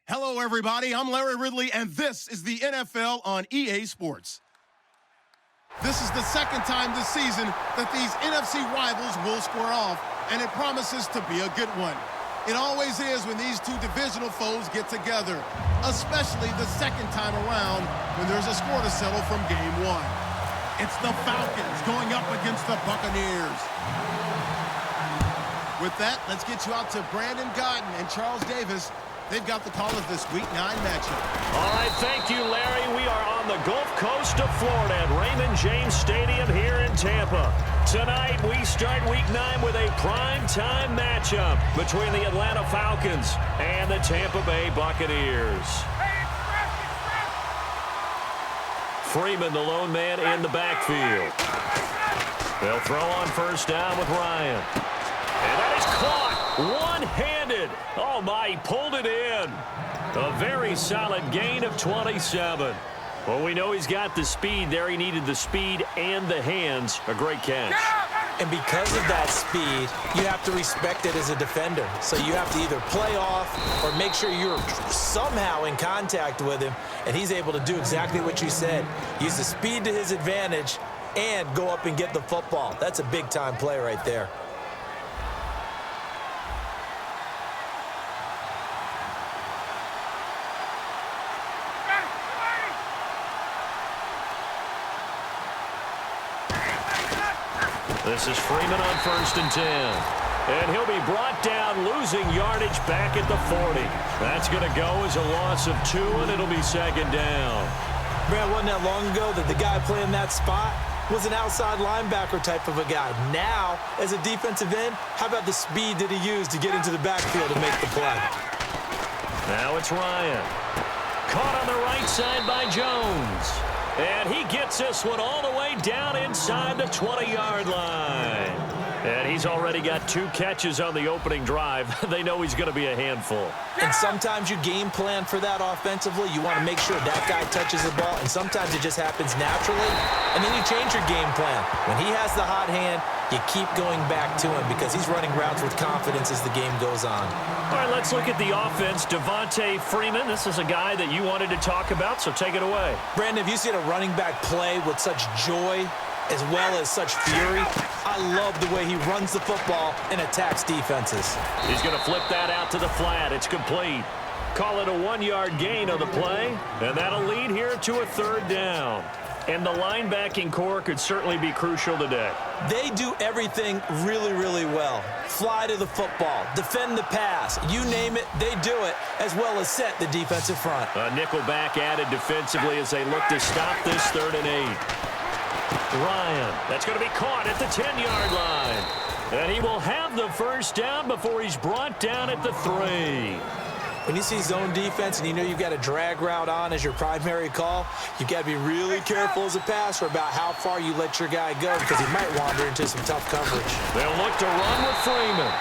Hello, everybody. I'm Larry Ridley, and this is the NFL on EA Sports. This is the second time this season that these NFC rivals will square off, and it promises to be a good one. It always is when these two divisional foes get together, especially the second time around when there's a score to settle from game one. It's the Falcons going up against the Buccaneers. With that, let's get you out to Brandon Godden and Charles Davis. They've got the call of this Week 9 matchup. All right, thank you, Larry. We are on the Gulf Coast of Florida at Raymond James Stadium here in Tampa. Tonight, we start Week 9 with a prime-time matchup between the Atlanta Falcons and the Tampa Bay Buccaneers. Freeman, the lone man in the backfield. They'll throw on first down with Ryan. And that is caught one-handed. Oh, my, he pulled it in. A very solid gain of 27. Well, we know he's got the speed there. He needed the speed and the hands. A great catch. And because of that speed, you have to respect it as a defender. So you have to either play off or make sure you're somehow in contact with him, and he's able to do exactly what you said. Use the speed to his advantage and go up and get the football. That's a big-time play right there. This is Freeman on 1st and 10. And he'll be brought down, losing yardage back at the 40. That's going to go as a loss of 2, and it'll be second down. Man, wasn't that long ago that the guy playing that spot was an outside linebacker type of a guy. Now, as a defensive end, how about the speed that he used to get into the backfield and make the play? Now it's Ryan. Caught on the right side by Jones. And he gets this one all the way down inside the 20-yard line. And he's already got 2 catches on the opening drive. They know he's going to be a handful. And sometimes you game plan for that offensively. You want to make sure that guy touches the ball, and sometimes it just happens naturally. And then you change your game plan. When he has the hot hand, you keep going back to him because he's running routes with confidence as the game goes on. All right, let's look at the offense. Devontae Freeman, this is a guy that you wanted to talk about, so take it away. Brandon, have you seen a running back play with such joy as well as such fury? I love the way he runs the football and attacks defenses. He's going to flip that out to the flat. It's complete. Call it a 1-yard gain on the play, and that'll lead here to a 3rd down. And the linebacking core could certainly be crucial today. They do everything really, really well. Fly to the football, defend the pass, you name it, they do it, as well as set the defensive front. A nickel back added defensively as they look to stop this 3rd and 8. Ryan, that's going to be caught at the 10-yard line. And he will have the first down before he's brought down at the 3. When you see zone defense and you know you've got a drag route on as your primary call, you've got to be really careful as a passer about how far you let your guy go because he might wander into some tough coverage. They'll look to run with Freeman.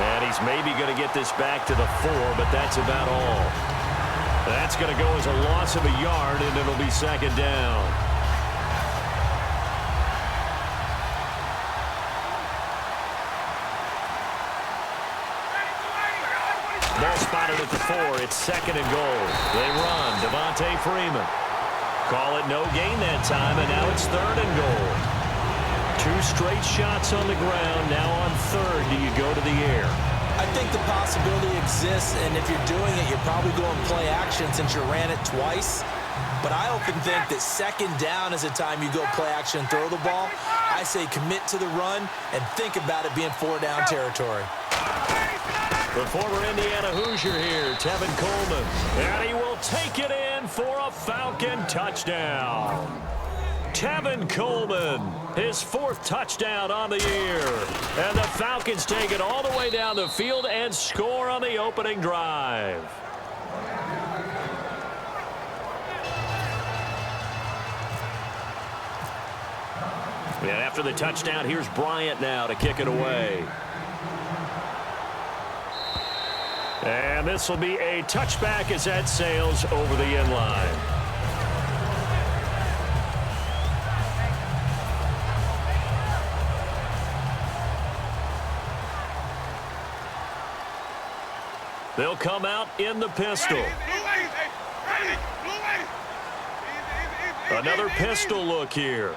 And he's maybe going to get this back to the 4, but that's about all. That's going to go as a loss of a yard, and it'll be second down. Ball spotted at the 4. It's 2nd and goal. They run. Devontae Freeman. Call it no gain that time, and now it's 3rd and goal. 2 straight shots on the ground. Now on 3rd, do you go to the air? I think the possibility exists, and if you're doing it, you're probably going play action since you ran it twice. But I often think that 2nd down is the time you go play action and throw the ball. I say commit to the run and think about it being 4-down territory. The former Indiana Hoosier here, Tevin Coleman. And he will take it in for a Falcon touchdown. Tevin Coleman, his 4th touchdown on the year. And the Falcons take it all the way down the field and score on the opening drive. And after the touchdown, here's Bryant now to kick it away. And this will be a touchback as that sails over the end line. They'll come out in the pistol. Another pistol look here.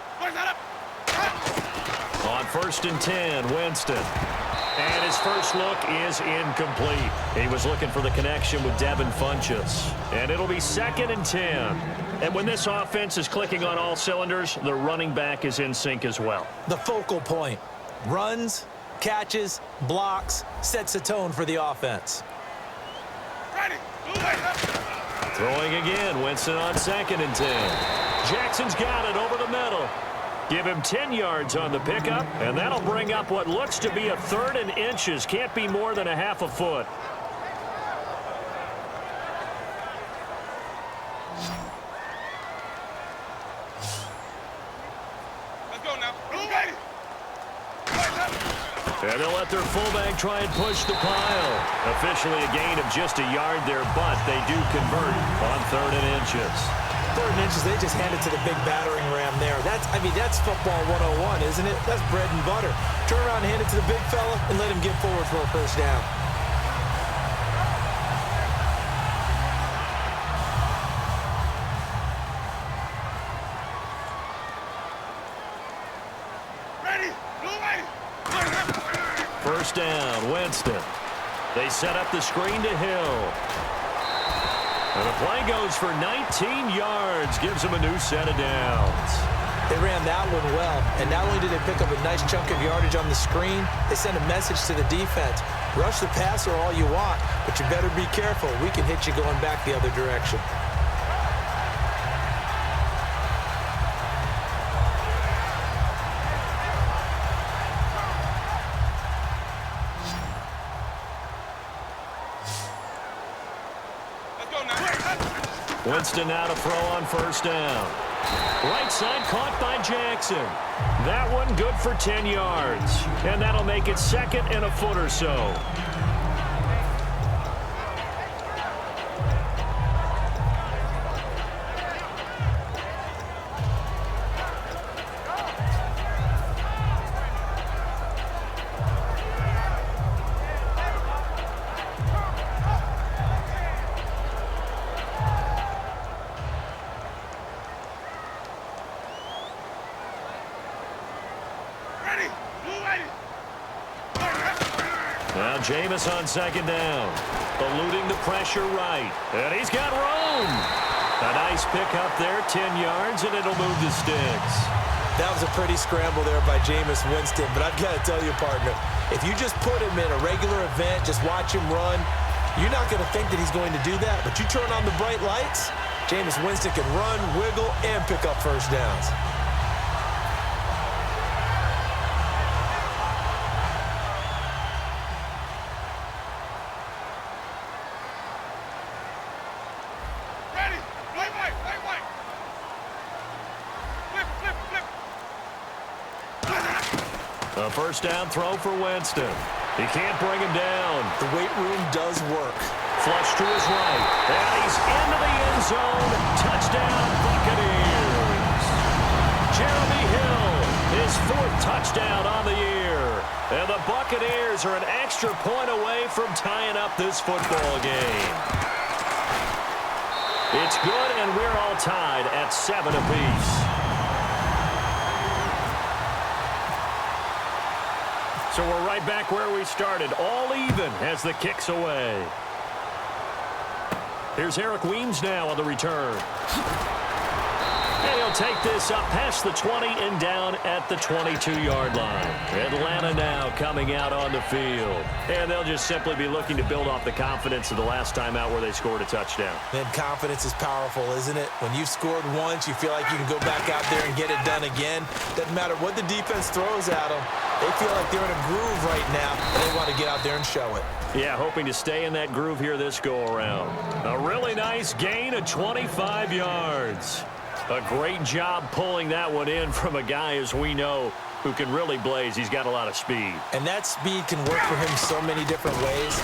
On 1st and 10, Winston. And his first look is incomplete. He was looking for the connection with Devin Funchess. And it'll be 2nd and 10. And when this offense is clicking on all cylinders, the running back is in sync as well. The focal point. Runs, catches, blocks, sets a tone for the offense. Throwing again, Winston on 2nd and 10. Jackson's got it over the middle. Give him 10 yards on the pickup, and that'll bring up what looks to be a 3rd and inches. Can't be more than a half a foot. Let's go now. And they'll let their fullback try and push the pile. Officially a gain of just a yard there, but they do convert on 3rd and inches. 3rd and inches, they just hand it to the big battering ram there. That's football 101, isn't it? That's bread and butter. Turn around and hand it to the big fella and let him get forward for a first down. First down, Winston. They set up the screen to Hill. And the play goes for 19 yards, gives them a new set of downs. They ran that one well, and not only did they pick up a nice chunk of yardage on the screen, they sent a message to the defense. Rush the passer all you want, but you better be careful. We can hit you going back the other direction. Winston now to throw on 1st down. Right side caught by Jackson. That one good for 10 yards. And that'll make it 2nd and a foot or so. Now Jameis on 2nd down. Eluding the pressure right. And he's got room. A nice pickup there, 10 yards, and it'll move the sticks. That was a pretty scramble there by Jameis Winston, but I've got to tell you, partner, if you just put him in a regular event, just watch him run, you're not going to think that he's going to do that. But you turn on the bright lights, Jameis Winston can run, wiggle, and pick up first downs. A first down throw for Winston. He can't bring him down. The weight room does work. Flush to his right. And he's into the end zone. Touchdown, Buccaneers. Jeremy Hill, his 4th touchdown on the year. And the Buccaneers are an extra point away from tying up this football game. It's good, and we're all tied at 7 apiece. So we're right back where we started, all even as the kick's away. Here's Eric Weems now on the return. And he'll take this up past the 20 and down at the 22-yard line. Atlanta now coming out on the field. And they'll just simply be looking to build off the confidence of the last time out where they scored a touchdown. Man, confidence is powerful, isn't it? When you've scored once, you feel like you can go back out there and get it done again. Doesn't matter what the defense throws at them. They feel like they're in a groove right now, and they want to get out there and show it. Yeah, hoping to stay in that groove here this go-around. A really nice gain of 25 yards. A great job pulling that one in from a guy, as we know, who can really blaze. He's got a lot of speed. And that speed can work for him so many different ways.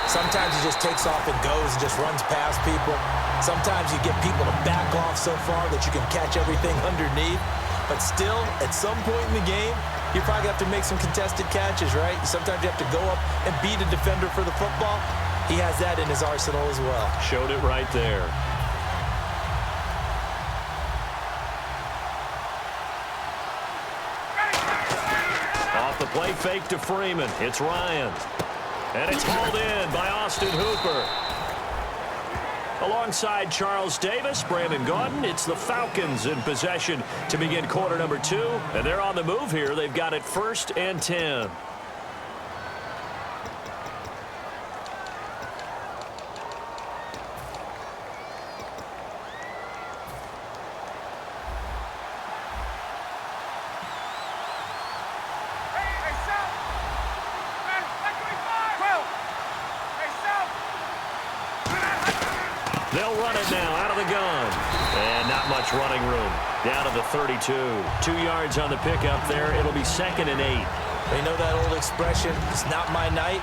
Sometimes he just takes off and goes and just runs past people. Sometimes you get people to back off so far that you can catch everything underneath. But still, at some point in the game, you probably have to make some contested catches, right? Sometimes you have to go up and beat a defender for the football. he has that in his arsenal as well. Showed it right there. Off the play fake to Freeman. It's Ryan. And it's hauled in by Austin Hooper. Alongside Charles Davis, Brandon Gaudin, it's the Falcons in possession to begin quarter number 2. And they're on the move here. They've got it 1st and 10. They'll run it now out of the gun. And not much running room. Down to the 32. 2 yards on the pickup there. It'll be 2nd and 8. They know that old expression, it's not my night.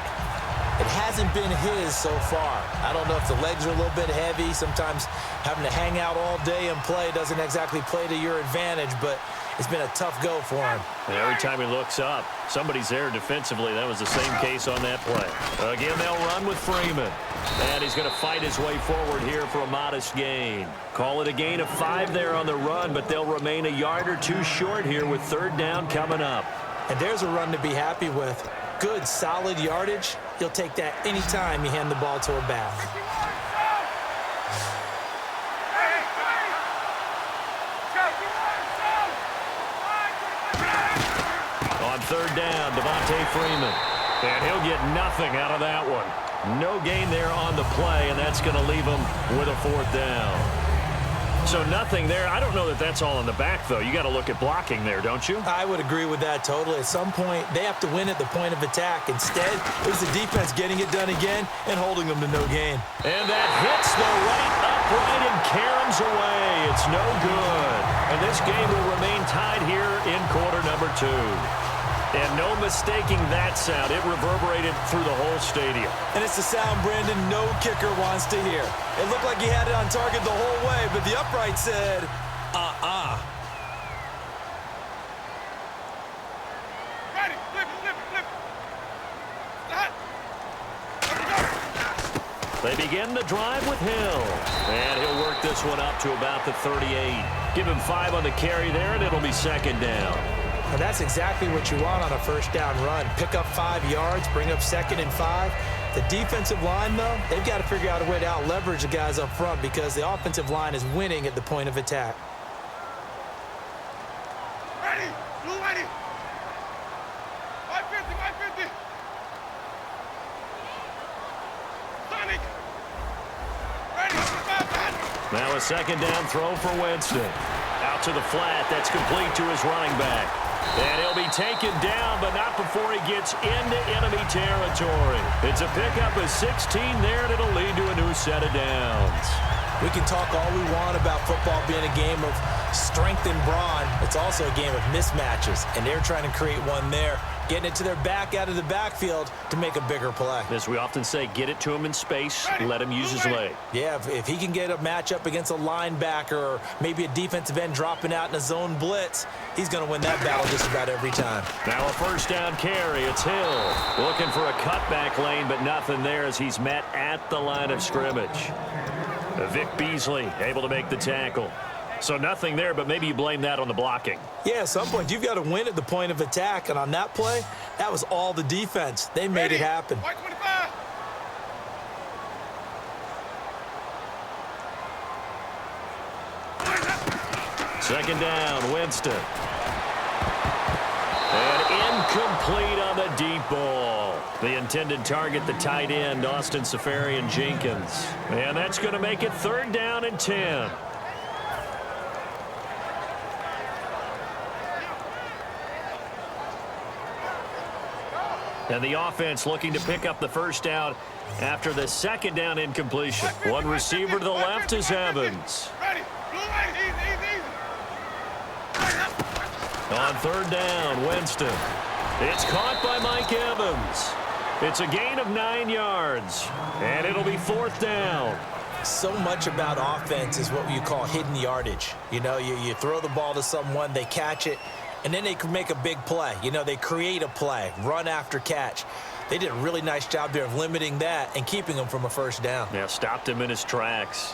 It hasn't been his so far. I don't know if the legs are a little bit heavy. Sometimes having to hang out all day and play doesn't exactly play to your advantage, but it's been a tough go for him. And every time he looks up, somebody's there defensively. That was the same case on that play. Again, they'll run with Freeman. And he's going to fight his way forward here for a modest gain. Call it a gain of 5 there on the run, but they'll remain a yard or 2 short here with 3rd down coming up. And there's a run to be happy with. Good, solid yardage. You'll take that anytime you hand the ball to a back. On 3rd down, Devontae Freeman. And he'll get nothing out of that one. No gain there on the play, and that's going to leave him with a 4th down. So nothing there. I don't know that that's all in the back, though. You got to look at blocking there, don't you? I would agree with that totally. At some point, they have to win at the point of attack. Instead, it was the defense getting it done again and holding them to no gain. And that hits the right upright and caroms away. It's no good. And this game will remain tied here in quarter number 2. And no mistaking that sound. It reverberated through the whole stadium. And it's the sound Brandon no kicker wants to hear. It looked like he had it on target the whole way, but the upright said, Ready, flip. They begin the drive with Hill. And he'll work this one up to about the 38. Give him 5 on the carry there, and it'll be 2nd down. And that's exactly what you want on a 1st down run. Pick up 5 yards, bring up 2nd and 5. The defensive line, though, they've got to figure out a way to out-leverage the guys up front because the offensive line is winning at the point of attack. Ready, blue ready. 550. Sonic. Ready, Now a 2nd down throw for Winston. Out to the flat. That's complete to his running back. And he'll be taken down, but not before he gets into enemy territory. It's a pickup of 16 there, and it'll lead to a new set of downs. We can talk all we want about football being a game of strength and brawn. It's also a game of mismatches, and they're trying to create one there, getting it to their back out of the backfield to make a bigger play. As we often say, get it to him in space, let him use his leg. Yeah, if he can get a matchup against a linebacker or maybe a defensive end dropping out in a zone blitz, he's going to win that battle just about every time. Now a 1st down carry. It's Hill looking for a cutback lane, but nothing there as he's met at the line of scrimmage. Vic Beasley able to make the tackle. So nothing there, but maybe you blame that on the blocking. Yeah, at some point, you've got to win at the point of attack. And on that play, that was all the defense. They made it happen. 25. 2nd down, Winston. And incomplete on the deep ball. The intended target, the tight end, Austin Safarian-Jenkins. And that's going to make it 3rd down and 10. And the offense looking to pick up the 1st down after the 2nd down incompletion. One receiver to the left is Evans. Ready, blue ready, easy. On 3rd down, Winston. It's caught by Mike Evans. It's a gain of 9 yards, and it'll be 4th down. So much about offense is what you call hidden yardage. You know, you throw the ball to someone, they catch it, and then they can make a big play. You know, they create a play, run after catch. They did a really nice job there of limiting that and keeping him from a first down. Yeah, stopped him in his tracks.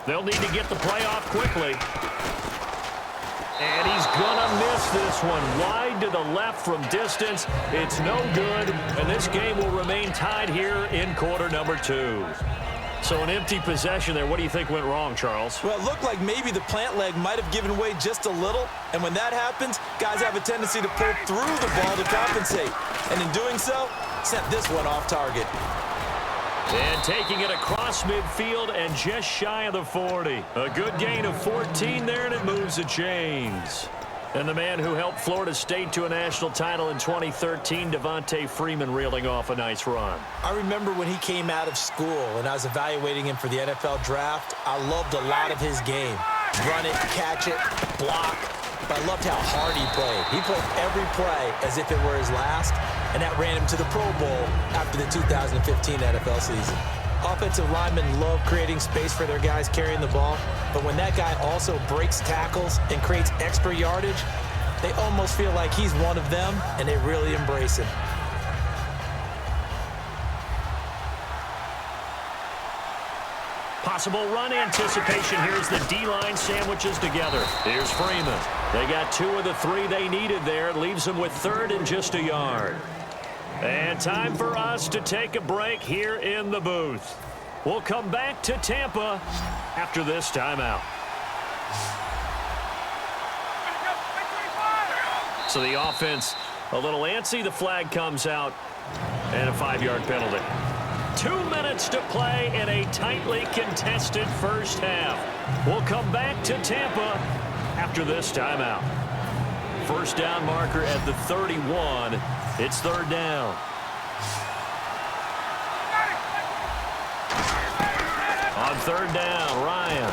They'll need to get the play off quickly. And he's going to miss this one. Wide to the left from distance. It's no good, and this game will remain tied here in quarter number 2. So an empty possession there. What do you think went wrong, Charles? Well, it looked like maybe the plant leg might have given way just a little, and when that happens, guys have a tendency to pull through the ball to compensate. And in doing so, sent this one off target. And taking it across midfield and just shy of the 40. A good gain of 14 there, and it moves the chains. And the man who helped Florida State to a national title in 2013, Devontae Freeman, reeling off a nice run. I remember when he came out of school and I was evaluating him for the NFL draft. I loved a lot of his game. Run it, catch it, block. But I loved how hard he played. He played every play as if it were his last, and that ran him to the Pro Bowl after the 2015 NFL season. Offensive linemen love creating space for their guys carrying the ball, but when that guy also breaks tackles and creates extra yardage, they almost feel like he's one of them, and they really embrace him. Possible run anticipation. Here's the D-line sandwiches together. Here's Freeman. They got 2 of the 3 they needed there. It leaves them with 3rd and just a yard. And time for us to take a break here in the booth. We'll come back to Tampa after this timeout. So the offense a little antsy. The flag comes out and a 5-yard penalty. 2 minutes to play in a tightly contested first half. We'll come back to Tampa after this timeout. First down marker at the 31. It's 3rd down. On 3rd down, Ryan.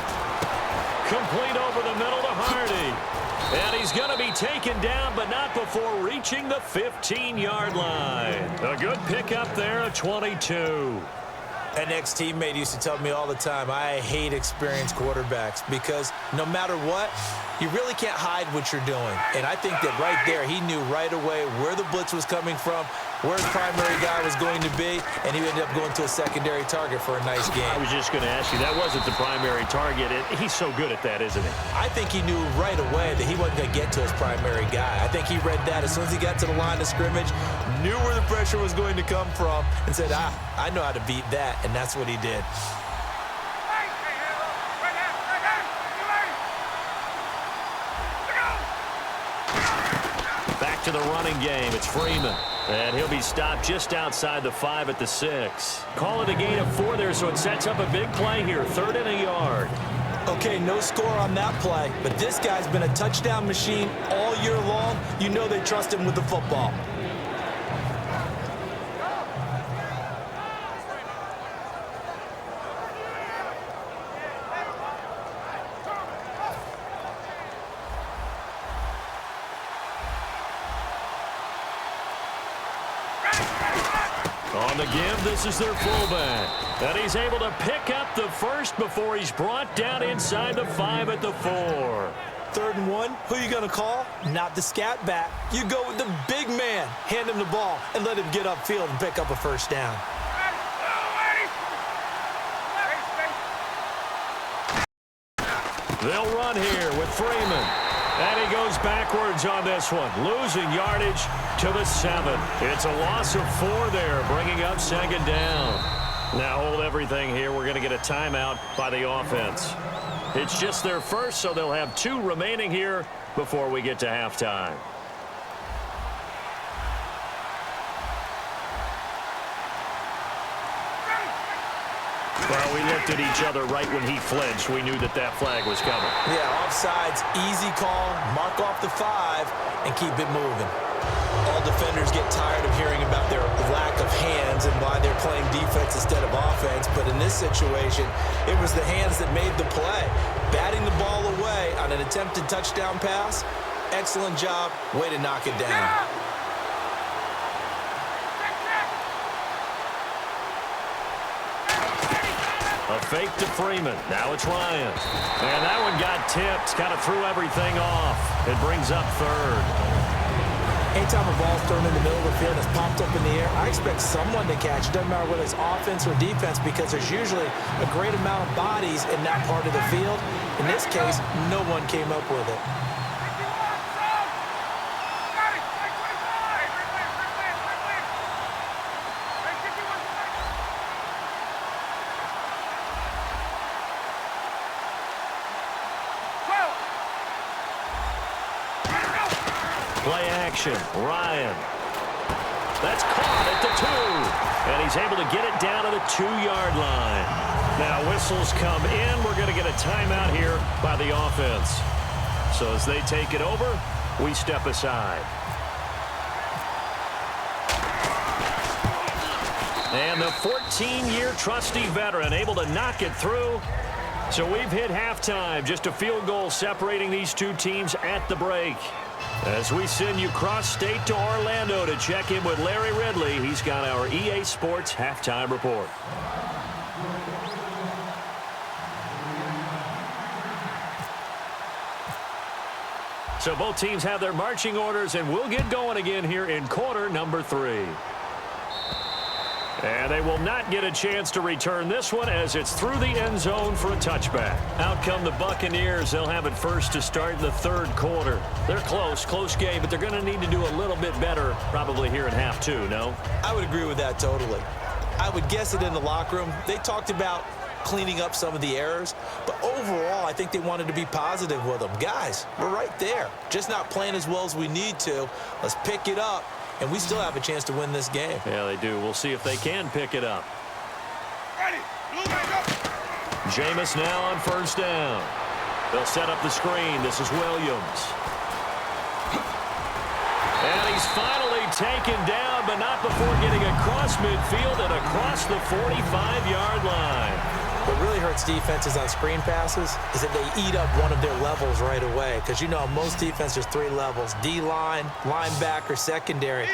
Complete over the middle to Hardy. And he's going to be taken down, but not before reaching the 15-yard line. A good pickup there at 22. An ex-teammate used to tell me all the time, I hate experienced quarterbacks because no matter what, you really can't hide what you're doing. And I think that right there, he knew right away where the blitz was coming from, where his primary guy was going to be, and he ended up going to a secondary target for a nice game. I was just going to ask you, that wasn't the primary target. He's so good at that, isn't he? I think he knew right away that he wasn't going to get to his primary guy. I think he read that as soon as he got to the line of scrimmage, knew where the pressure was going to come from, and said, I know how to beat that, and that's what he did. Back to the running game. It's Freeman. And he'll be stopped just outside the 5 at the 6. Call it a gain of 4 there, so it sets up a big play here. 3rd and a yard. Okay, no score on that play, but this guy's been a touchdown machine all year long. You know they trust him with the football. On the give, this is their fullback. And he's able to pick up the first before he's brought down inside the 5 at the 4. 3rd and 1, who you going to call? Not the scat back. You go with the big man. Hand him the ball and let him get upfield and pick up a first down. They'll run here with Freeman. And he goes backwards on this one, losing yardage to the 7. It's a loss of 4 there, bringing up 2nd down. Now hold everything here. We're going to get a timeout by the offense. It's just their first, so they'll have 2 remaining here before we get to halftime. Well, we looked at each other right when he flinched. We knew that that flag was coming. Yeah, offsides, easy call, mark off the 5, and keep it moving. All defenders get tired of hearing about their lack of hands and why they're playing defense instead of offense, but in this situation, it was the hands that made the play. Batting the ball away on an attempted touchdown pass, excellent job, way to knock it down. A fake to Freeman. Now it's Ryan. And that one got tipped. Kind of threw everything off. It brings up third. Anytime a ball's thrown in the middle of the field and it's popped up in the air, I expect someone to catch. It doesn't matter whether it's offense or defense because there's usually a great amount of bodies in that part of the field. In this case, no one came up with it. Play action. Ryan. That's caught at the 2. And he's able to get it down to the 2-yard line. Now whistles come in. We're going to get a timeout here by the offense. So as they take it over, we step aside. And the 14-year trusty veteran able to knock it through. So we've hit halftime. Just a field goal separating these two teams at the break. As we send you cross-state to Orlando to check in with Larry Ridley, he's got our EA Sports halftime report. So both teams have their marching orders, and we'll get going again here in quarter number 3. And they will not get a chance to return this one as it's through the end zone for a touchback. Out come the Buccaneers. They'll have it first to start the third quarter. They're close game, but they're going to need to do a little bit better probably here in half 2, no? I would agree with that totally. I would guess it in the locker room. They talked about cleaning up some of the errors, but overall, I think they wanted to be positive with them. Guys, we're right there. Just not playing as well as we need to. Let's pick it up. And we still have a chance to win this game. Yeah, they do. We'll see if they can pick it up. Ready. Jameis now on first down. They'll set up the screen. This is Williams. And he's finally taken down, but not before getting across midfield and across the 45-yard line. What really hurts defenses on screen passes is that they eat up one of their levels right away. Because, you know, most defense, there's 3 levels. D-line, linebacker, secondary.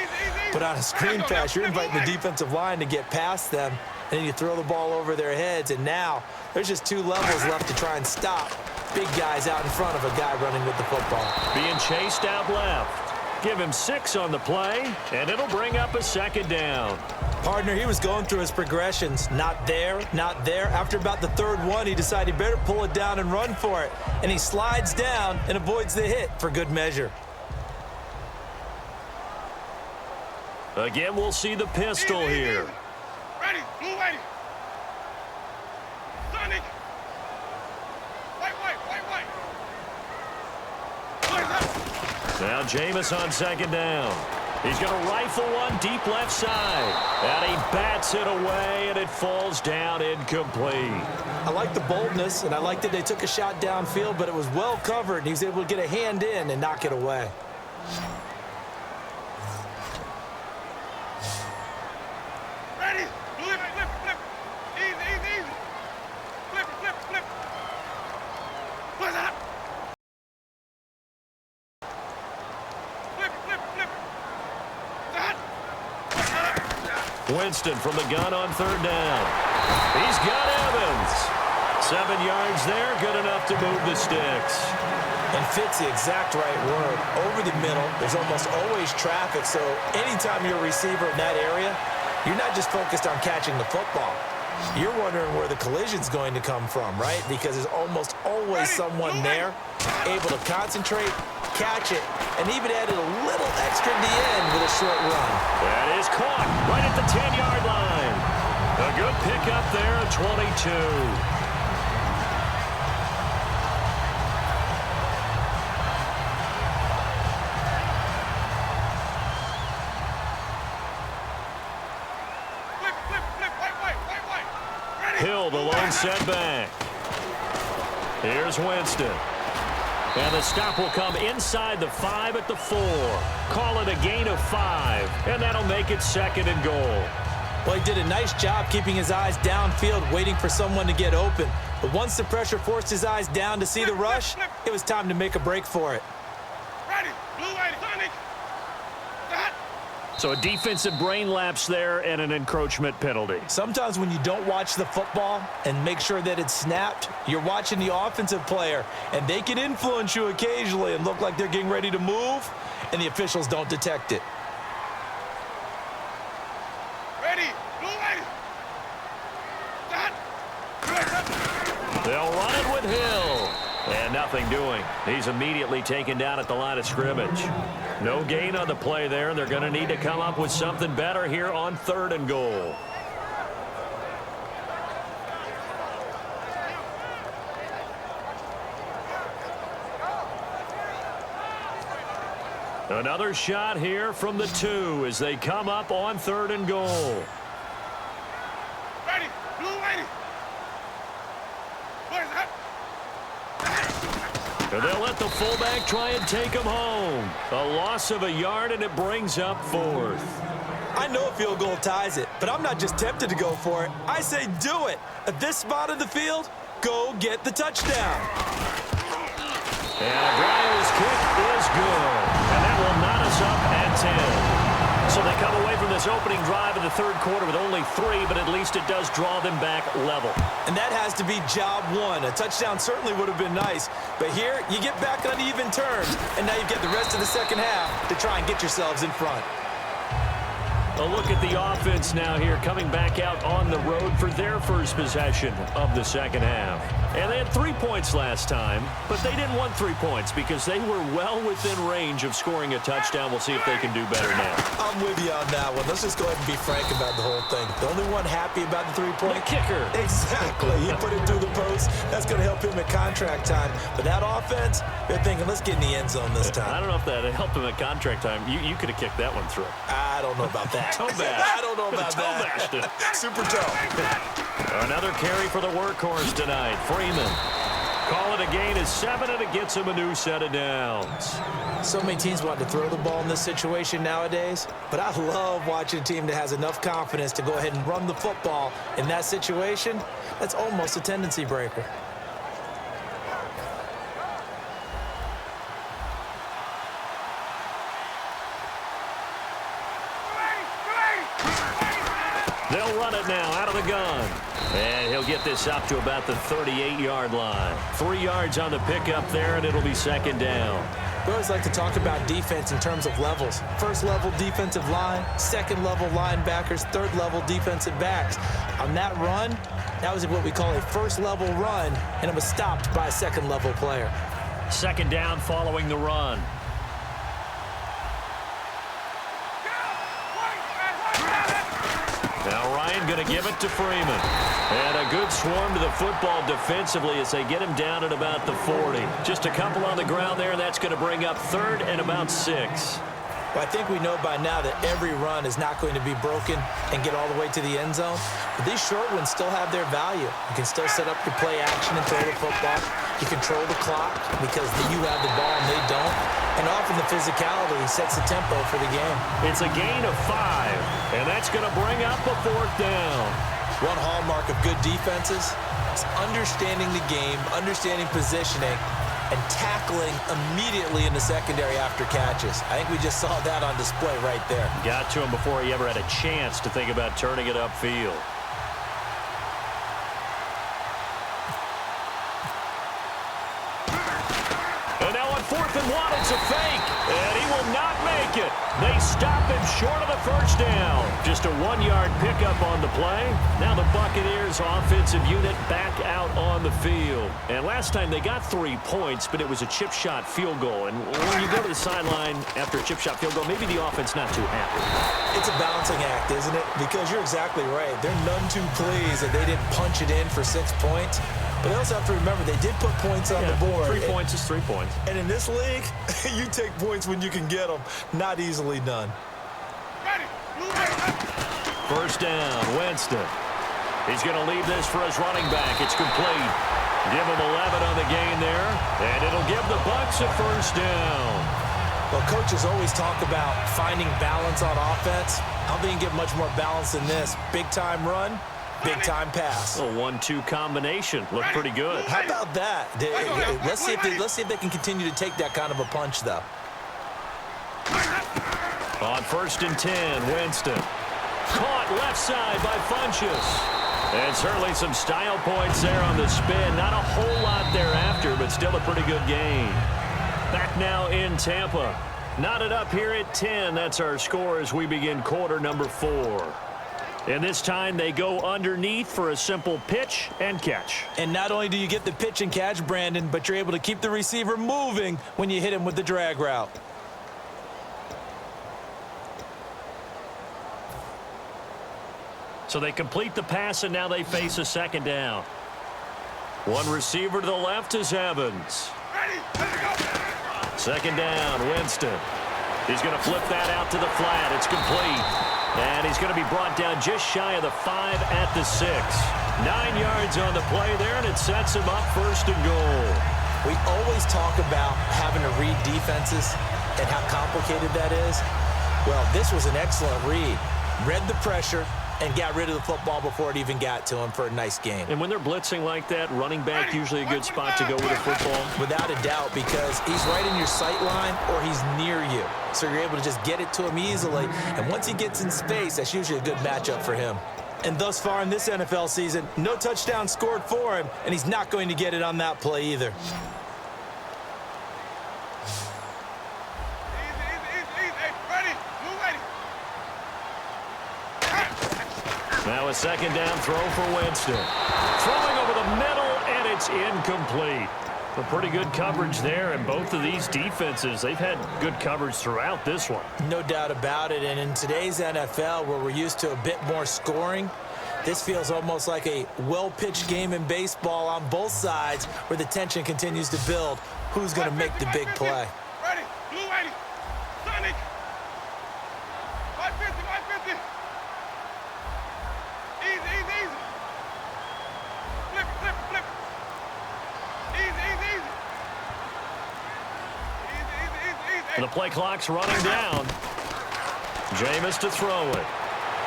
But on a screen pass, you're inviting the defensive line to get past them, and then you throw the ball over their heads. And now there's just 2 levels left to try and stop big guys out in front of a guy running with the football. Being chased out left. Give him 6 on the play, and it'll bring up a second down. Partner, he was going through his progressions. Not there, not there. After about the 3rd one, he decided he better pull it down and run for it. And he slides down and avoids the hit for good measure. Again, we'll see the pistol here. Ready. Blue lady. Sonic. White. Now Jameis on second down. He's going to rifle one deep left side. And he bats it away, and it falls down incomplete. I like the boldness, and I like that they took a shot downfield, but it was well covered, and he was able to get a hand in and knock it away. Ready. Flip. Easy. Flip. What's that? Winston from the gun on 3rd down. He's got Evans. 7 yards there, good enough to move the sticks. And fits the exact right word. Over the middle, there's almost always traffic, so anytime you're a receiver in that area, you're not just focused on catching the football. You're wondering where the collision's going to come from, right? Because there's almost always someone there able to concentrate, catch it, and even added a little extra at the end with a short run. That is caught right at the 10-yard line. A good pickup there at 22. Hill, the lone setback. Here's Winston. And the stop will come inside the 5 at the 4. Call it a gain of 5, and that'll make it 2nd and goal. Well, he did a nice job keeping his eyes downfield, waiting for someone to get open. But once the pressure forced his eyes down to see the rush, it was time to make a break for it. Ready. Blue lady. Sonic. That. So a defensive brain lapse there and an encroachment penalty. Sometimes when you don't watch the football and make sure that it's snapped, you're watching the offensive player, and they can influence you occasionally and look like they're getting ready to move, and the officials don't detect it. Ready. Blue lady. Stop. They'll run it with Hill. And nothing doing. He's immediately taken down at the line of scrimmage. No gain on the play there. They're going to need to come up with something better here on 3rd and goal. Another shot here from the 2 as they come up on 3rd and goal. Ready. Blue lady. Where's that? And they'll let the fullback try and take him home. A loss of a yard, and it brings up 4th. I know a field goal ties it, but I'm not just tempted to go for it. I say do it. At this spot of the field, go get the touchdown. And Aguayo's kick is good. And that will knot us up at 10. So they come away from this opening drive in the 3rd quarter with only 3, but at least it does draw them back level. And that has to be job 1. A touchdown certainly would have been nice, but here you get back on even terms, and now you get the rest of the second half to try and get yourselves in front. A look at the offense now here, coming back out on the road for their first possession of the second half. And they had 3 points last time, but they didn't want 3 points because they were well within range of scoring a touchdown. We'll see if they can do better now. I'm with you on that one. Let's just go ahead and be frank about the whole thing. The only one happy about the 3-point? The kicker. Exactly. He put it through the post. That's going to help him at contract time. But that offense, they're thinking, let's get in the end zone this time. I don't know if that helped him at contract time. You could have kicked that one through. I don't know about that. Toe bash. I don't know about that. Bashed it. Super toe. Another carry for the workhorse tonight. Freeman. Call it a gain of 7, and it gets him a new set of downs. So many teams want to throw the ball in this situation nowadays, but I love watching a team that has enough confidence to go ahead and run the football in that situation. That's almost a tendency breaker. They'll run it now out of the gun. And he'll get this up to about the 38-yard line. 3 yards on the pickup there, and it'll be second down. We always like to talk about defense in terms of levels. First-level defensive line, second-level linebackers, third-level defensive backs. On that run, that was what we call a first-level run, and it was stopped by a second-level player. Second down following the run. Now Ryan going to give it to Freeman. And a good swarm to the football defensively as they get him down at about the 40. Just a couple on the ground there, and that's going to bring up 3rd and about 6. Well, I think we know by now that every run is not going to be broken and get all the way to the end zone. But these short ones still have their value. You can still set up your play action and throw the football. You control the clock because you have the ball and they don't. And often the physicality sets the tempo for the game. It's a gain of 5, and that's going to bring up a 4th down. One hallmark of good defenses is understanding the game, understanding positioning, and tackling immediately in the secondary after catches. I think we just saw that on display right there. Got to him before he ever had a chance to think about turning it upfield. And now on 4th and 1, it's a fake, and he will not make it. They stop him short of the first down. Just a 1-yard pickup on the play. Now the Buccaneers offensive unit back out on the field. And last time they got 3 points, but it was a chip shot field goal. And when you go to the sideline after a chip shot field goal, maybe the offense not too happy. It's a balancing act, isn't it? Because you're exactly right. They're none too pleased that they didn't punch it in for 6 points. But they also have to remember they did put points on the board. 3 points is 3 points. And in this league, you take points when you can get them. Not easily done. First down, Winston. He's going to leave this for his running back. It's complete. Give him 11 on the gain there, and it'll give the Bucs a first down. Well, coaches always talk about finding balance on offense. I don't think you get much more balance than this. Big-time run, big-time pass. A 1-2 combination. Looked pretty good. How about that? Let's see if they can continue to take that kind of a punch, though. On 1st and 10, Winston. Caught left side by Funchess. And certainly some style points there on the spin. Not a whole lot thereafter, but still a pretty good gain. Back now in Tampa. Knotted up here at 10. That's our score as we begin quarter number 4. And this time they go underneath for a simple pitch and catch. And not only do you get the pitch and catch, Brandon, but you're able to keep the receiver moving when you hit him with the drag route. So they complete the pass, and now they face a second down. One receiver to the left is Evans. Second down, Winston. He's going to flip that out to the flat. It's complete. And he's going to be brought down just shy of the 5 at the 6. 9 yards on the play there, and it sets him up 1st and goal. We always talk about having to read defenses and how complicated that is. Well, this was an excellent read. Read the pressure and got rid of the football before it even got to him for a nice game. And when they're blitzing like that, running back usually a good spot to go with a football? Without a doubt, because he's right in your sight line or he's near you. So you're able to just get it to him easily. And once he gets in space, that's usually a good matchup for him. And thus far in this NFL season, no touchdown scored for him, and he's not going to get it on that play either. Now a second down throw for Winston. Throwing over the middle, and it's incomplete. A pretty good coverage there, and both of these defenses, they've had good coverage throughout this one. No doubt about it, and in today's NFL, where we're used to a bit more scoring, this feels almost like a well-pitched game in baseball on both sides, where the tension continues to build. Who's going to make the big play? Ready, blue 80, Sonic, 550, 550. Easy, easy, easy. Flip, flip, flip. Easy, easy, easy. Easy, easy, easy, easy. The play clock's running down. Jameis to throw it.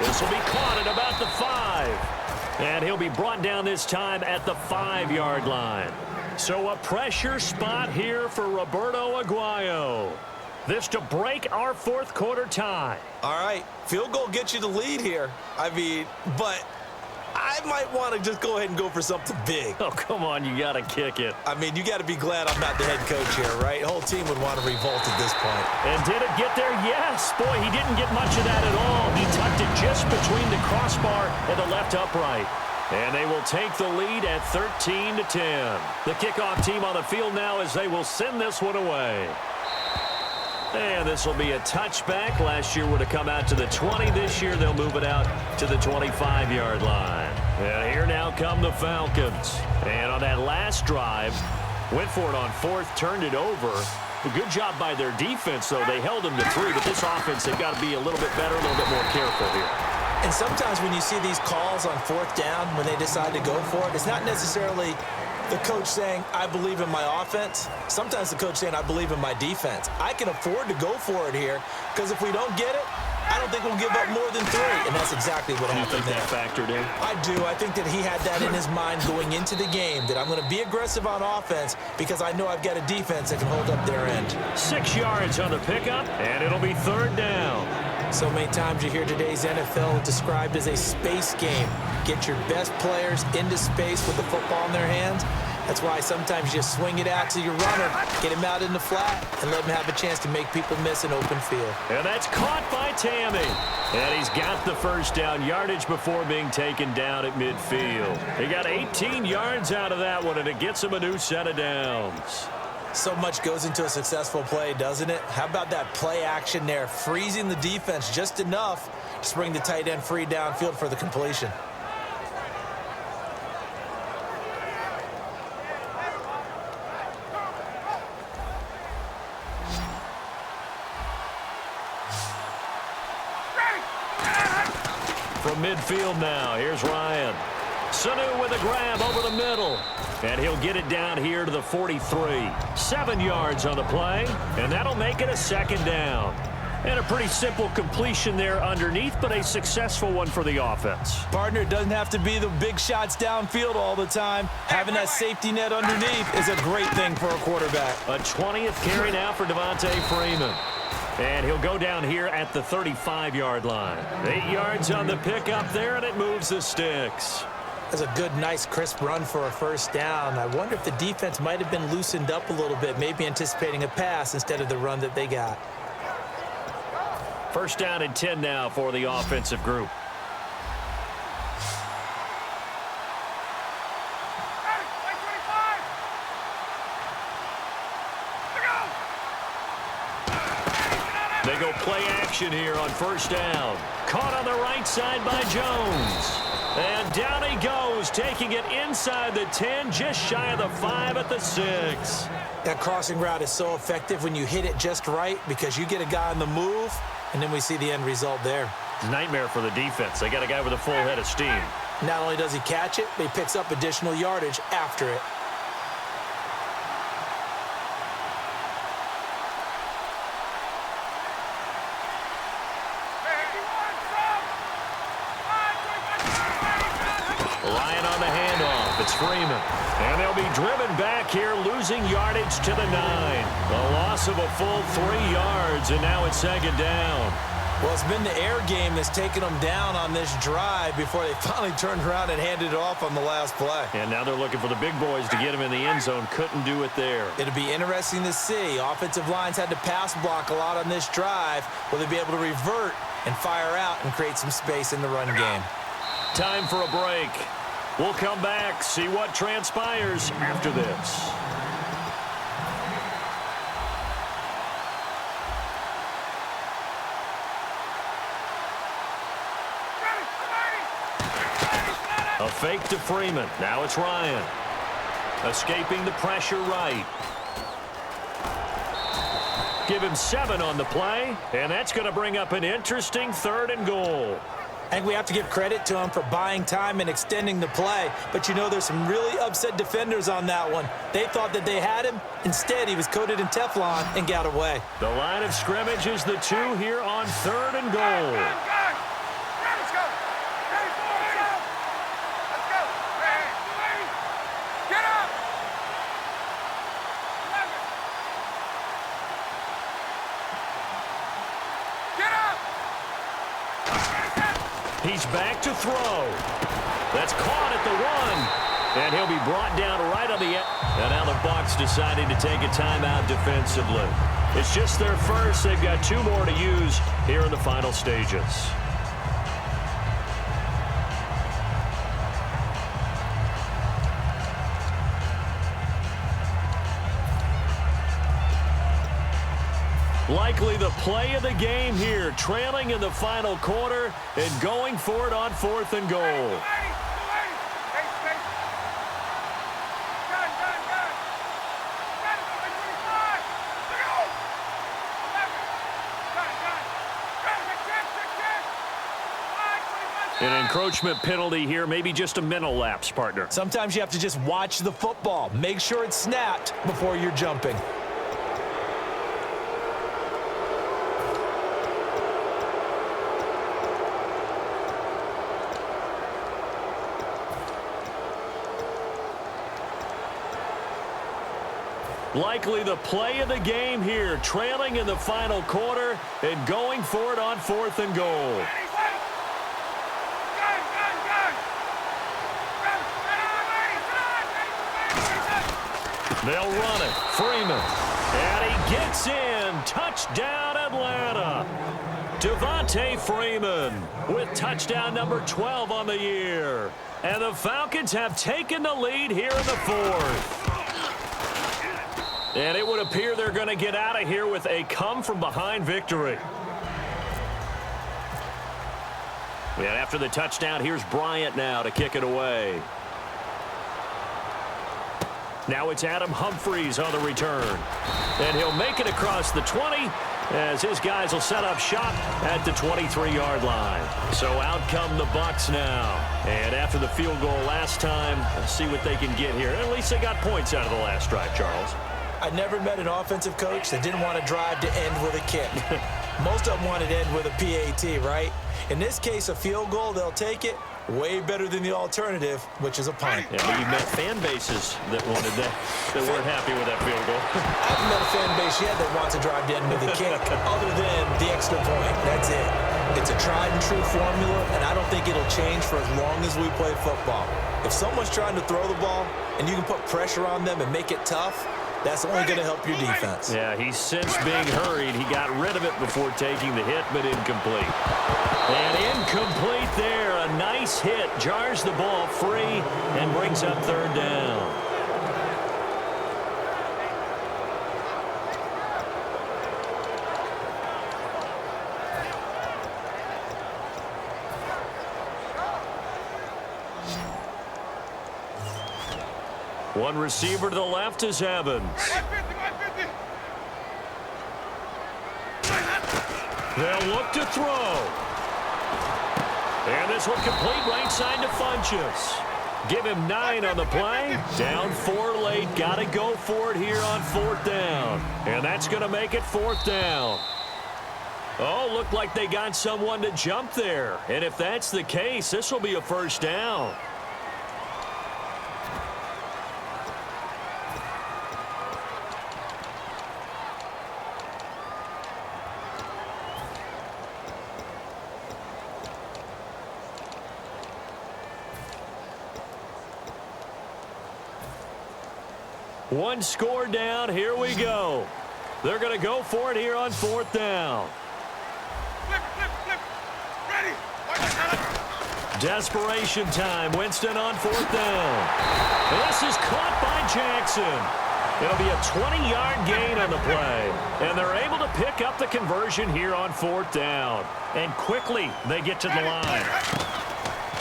This will be caught at about the 5. And he'll be brought down this time at the 5-yard line. So a pressure spot here for Roberto Aguayo. This to break our 4th quarter tie. All right, field goal gets you the lead here. I mean, but I might want to just go ahead and go for something big. Oh, come on, you got to kick it. I mean, you got to be glad I'm not the head coach here, right? The whole team would want to revolt at this point. And did it get there? Yes. Boy, he didn't get much of that at all. He tucked it just between the crossbar and the left upright. And they will take the lead at 13-10. The kickoff team on the field now as they will send this one away. And this will be a touchback. Last year would have come out to the 20. This year they'll move it out to the 25-yard line. And here now come the Falcons. And on that last drive, went for it on 4th, turned it over. A good job by their defense, though. They held them to 3, but this offense, they've got to be a little bit better, a little bit more careful here. And sometimes when you see these calls on 4th down, when they decide to go for it, it's not necessarily the coach saying, I believe in my offense. Sometimes the coach saying, I believe in my defense. I can afford to go for it here, because if we don't get it, I don't think we'll give up more than 3. And that's exactly what happened there. You think that factored in? I do. I think that he had that in his mind going into the game, that I'm going to be aggressive on offense because I know I've got a defense that can hold up their end. 6 yards on the pickup, and it'll be 3rd down. So many times you hear today's NFL described as a space game. Get your best players into space with the football in their hands. That's why sometimes you just swing it out to your runner, get him out in the flat, and let him have a chance to make people miss an open field. And that's caught by Tammy. And he's got the 1st down, yardage before being taken down at midfield. He got 18 yards out of that one, and it gets him a new set of downs. So much goes into a successful play, doesn't it? How about that play action there, freezing the defense just enough to bring the tight end free downfield for the completion. From midfield now, here's Ryan. Sanu with a grab over the middle. And he'll get it down here to the 43. 7 yards on the play, and that'll make it a 2nd down. And a pretty simple completion there underneath, but a successful one for the offense. Partner, it doesn't have to be the big shots downfield all the time. Having that safety net underneath is a great thing for a quarterback. A 20th carry now for Devontae Freeman. And he'll go down here at the 35-yard line. 8 yards on the pickup there, and it moves the sticks. That's a good, nice, crisp run for a first down. I wonder if the defense might have been loosened up a little bit, maybe anticipating a pass instead of the run that they got. First down and 10 now for the offensive group. They go play action here on first down. Caught on the right side by Jones. And down he goes, taking it inside the 10, just shy of the 5 at the 6. That crossing route is so effective when you hit it just right because you get a guy on the move, and then we see the end result there. Nightmare for the defense. They got a guy with a full head of steam. Not only does he catch it, but he picks up additional yardage after it. It's Freeman. And they'll be driven back here, losing yardage to the 9. A loss of a full 3 yards, and now it's second down. Well, it's been the air game that's taken them down on this drive before they finally turned around and handed it off on the last play. And now they're looking for the big boys to get him in the end zone. Couldn't do it there. It'll be interesting to see. Offensive lines had to pass block a lot on this drive. Will they be able to revert and fire out and create some space in the run game? Time for a break. We'll come back, see what transpires after this. A fake to Freeman. Now it's Ryan. Escaping the pressure right. Give him 7 on the play, and that's going to bring up an interesting 3rd and goal. I think we have to give credit to him for buying time and extending the play. But, you know, there's some really upset defenders on that one. They thought that they had him. Instead, he was coated in Teflon and got away. The line of scrimmage is the 2 here on 3rd and goal. Let's go. Let's go. Get up. 11. Get up. He's back to throw. That's caught at the 1. And he'll be brought down right on the end. And now the Bucs deciding to take a timeout defensively. It's just their first. They've got 2 more to use here in the final stages. Likely the play of the game here, trailing in the final quarter and going for it on 4th and goal. An encroachment penalty here, maybe just a mental lapse, partner. Sometimes you have to just watch the football. Make sure it's snapped before you're jumping. Likely the play of the game here, trailing in the final quarter and going for it on 4th and goal. They'll run it. Freeman. And he gets in. Touchdown, Atlanta. Devontae Freeman with touchdown number 12 on the year. And the Falcons have taken the lead here in the 4th. And it would appear they're going to get out of here with a come-from-behind victory. And after the touchdown, here's Bryant now to kick it away. Now it's Adam Humphries on the return. And he'll make it across the 20 as his guys will set up shop at the 23-yard line. So out come the Bucs now. And after the field goal last time, let's see what they can get here. At least they got points out of the last drive, Charles. I never met an offensive coach that didn't want to drive to end with a kick. Most of them wanted to end with a PAT, right? In this case, a field goal, they'll take it. Way better than the alternative, which is a punt. Yeah, but you met fan bases that wanted that weren't happy with that field goal. I haven't met a fan base yet that wants to drive to the end of the kick other than the extra point. That's it. It's a tried and true formula, and I don't think it'll change for as long as we play football. If someone's trying to throw the ball and you can put pressure on them and make it tough, that's only going to help your defense. Yeah, he's since being hurried. He got rid of it before taking the hit, but incomplete. And incomplete there. A nice hit. Jars the ball free and brings up third down. One receiver to the left is Evans. They'll look to throw. And this one complete right side to Funchess. Give him 9 on the play. Down 4 late. Got to go for it here on 4th down. And that's going to make it 4th down. Oh, looked like they got someone to jump there. And if that's the case, this will be a first down. One score down. Here we go. They're going to go for it here on 4th down. Flip. Ready. Desperation time. Winston on 4th down. This is caught by Jackson. It'll be a 20-yard gain on the play. And they're able to pick up the conversion here on 4th down. And quickly they get to the line.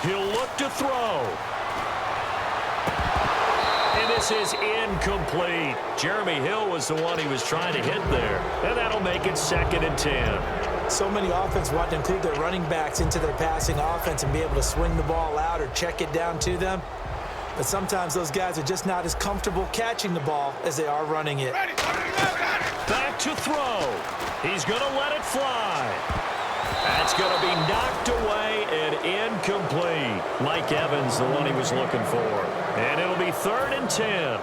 He'll look to throw. And this is incomplete. Jeremy Hill was the one he was trying to hit there. And that'll make it 2nd and 10. So many offenses want to include their running backs into their passing offense and be able to swing the ball out or check it down to them. But sometimes those guys are just not as comfortable catching the ball as they are running it. Back to throw. He's going to let it fly. That's going to be knocked away and incomplete. Mike Evans, the one he was looking for. And it'll be 3rd and 10.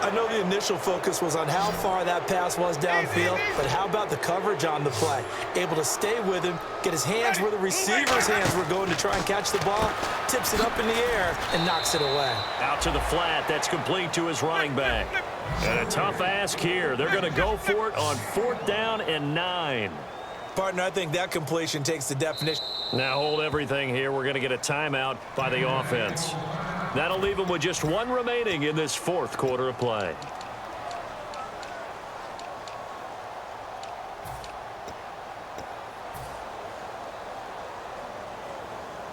I know the initial focus was on how far that pass was downfield, but how about the coverage on the play? Able to stay with him, get his hands where the receiver's hands were going to try and catch the ball, tips it up in the air, and knocks it away. Out to the flat. That's complete to his running back. And a tough ask here. They're going to go for it on 4th down and 9. Partner, I think that completion takes the definition. Now hold everything here. We're going to get a timeout by the offense. That'll leave them with just 1 remaining in this 4th quarter of play.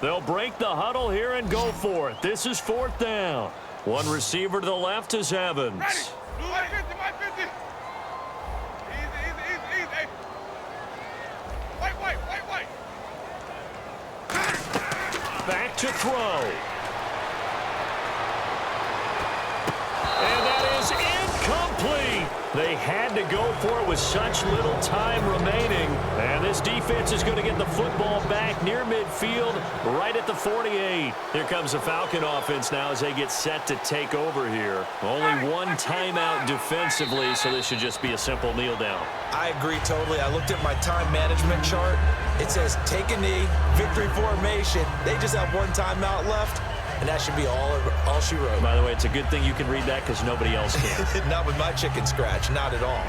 They'll break the huddle here and go for it. This is 4th down. One receiver to the left is Evans. Easy. White. Back to throw. And that is incomplete. They had to go for it with such little time remaining. And this defense is going to get the football back near midfield, right at the 48. Here comes the Falcon offense now as they get set to take over here. Only 1 timeout defensively, so this should just be a simple kneel down. I agree totally. I looked at my time management chart. It says take a knee, victory formation. They just have 1 timeout left. And that should be all she wrote. By the way, it's a good thing you can read that because nobody else can. Not with my chicken scratch. Not at all.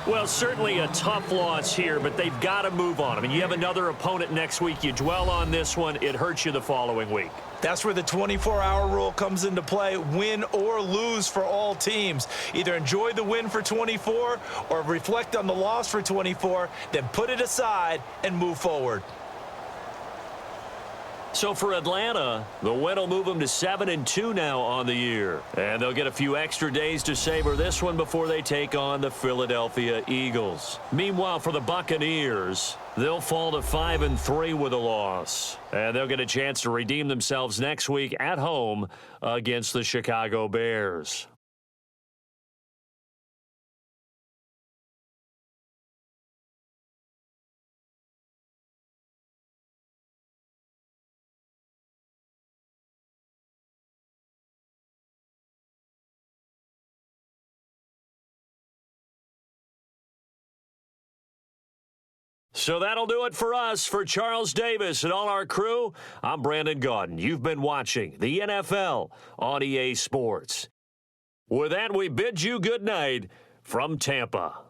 Well, certainly a tough loss here, but they've got to move on. I mean, you have another opponent next week. You dwell on this one, it hurts you the following week. That's where the 24-hour rule comes into play, win or lose for all teams. Either enjoy the win for 24 or reflect on the loss for 24, then put it aside and move forward. So for Atlanta, the win will move them to 7-2 now on the year. And they'll get a few extra days to savor this one before they take on the Philadelphia Eagles. Meanwhile, for the Buccaneers, they'll fall to 5-3 with a loss. And they'll get a chance to redeem themselves next week at home against the Chicago Bears. So that'll do it for us. For Charles Davis and all our crew, I'm Brandon Gaudin. You've been watching the NFL on EA Sports. With that, we bid you good night from Tampa.